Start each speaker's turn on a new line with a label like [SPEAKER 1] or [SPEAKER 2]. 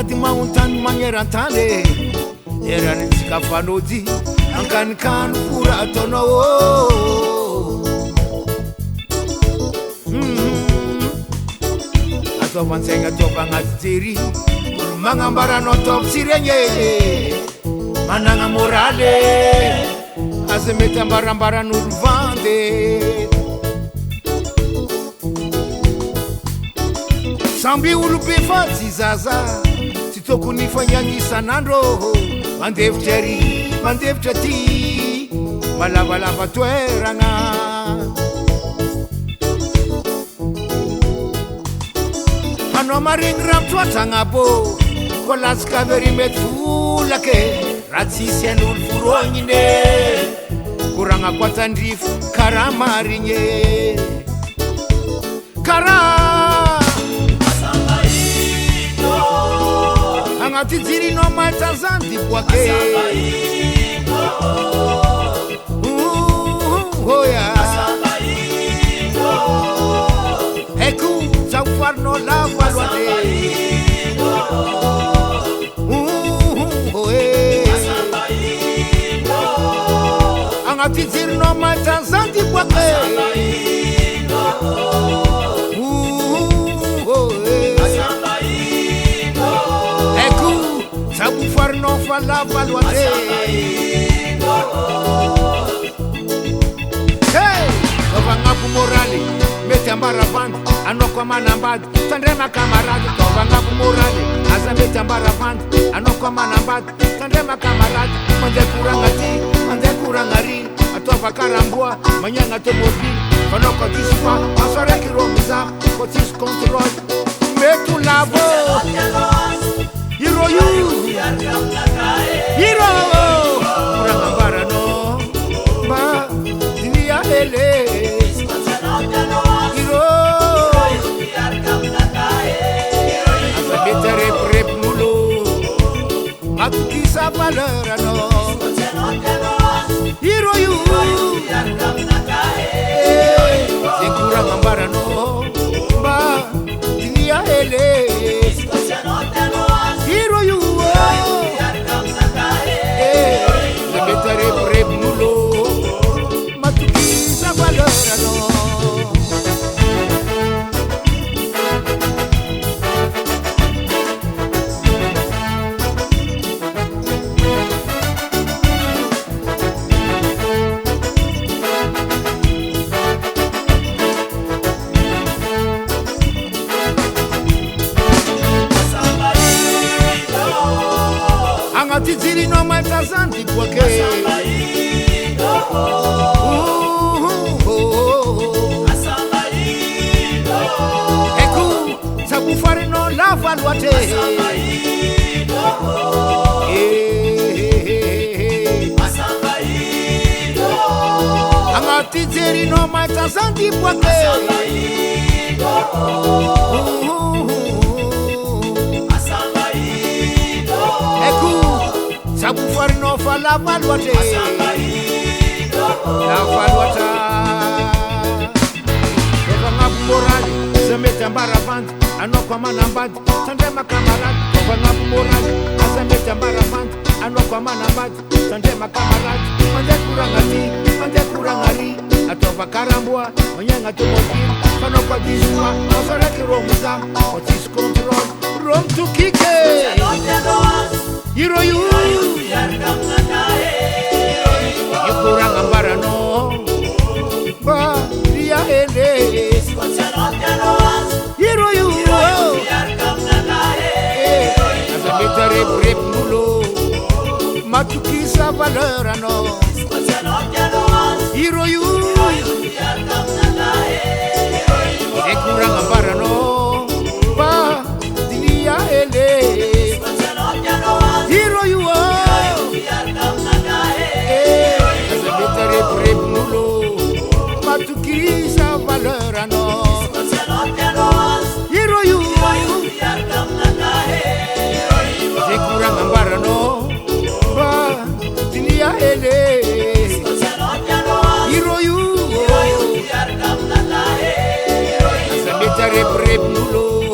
[SPEAKER 1] anaty magnotany magnerantany eranitsika fanody ankanikano fora ataonao ataovantsegna ataova agnaty jery olo magnambaranao ataovy tsy regny managna moraly aza mety ambarambaran'olo vandy samby olo be fa tsy zaza tsy tokony fagnany isan'andro mandevitra ary mandevitra ty malavalava toeragna anao maregny ramotsoatra agnabo koa latsaka avery mety volake raha tsisy an'olo forognine koragna koatandrifo karaha marigny karaha agnaty jirinao mahita zany diboake oya eko zaho farinao lavo aloate agnaty jirinao mahita zany diboake farinao fa lava loate taovagnapo moraly mety ambaravandy anao koa manambady tandrema kamarady taovagnapo moraly aza mety ambaravandy anao koa manambady tandrema kamarady mandeha koragna ty mandeha koragna ry ataova karamboa magnagna tomobily fanao koa tisy fa aso araiky ro mizaha koa tsisy contrôle mety ho lavo iro iro ragambarano ma dinia ele iro azabeta reprep mulo matukisa valerano iro zekuragambarano ma dinia ele agnaty jirinao mahita zany diboake eko sabo farinao lava loate agnaty jirinao mahita zany diboake sabo farinao fa lava loate lava loatra taovagnapo moraly za mety ambaravandy anao koa manambady tandrema kamarady taovagnapo moraly aza mety ambaravandy anao koa manambady tandrema kamarady mandeha koragna ty mandeha koragna ry ataova karamboa magnagna tomobily fanao koa disma aso araiky ro mizaha koa tsisy contrôle ro mitokike iro ikoragambarano ba ria ele iro azameta reprep mulo matukisa valerano iro ikoragambarano ba ria ele matukisa valerano iro zekurang'ambarano ba dinia ele iro azameta reprep mulo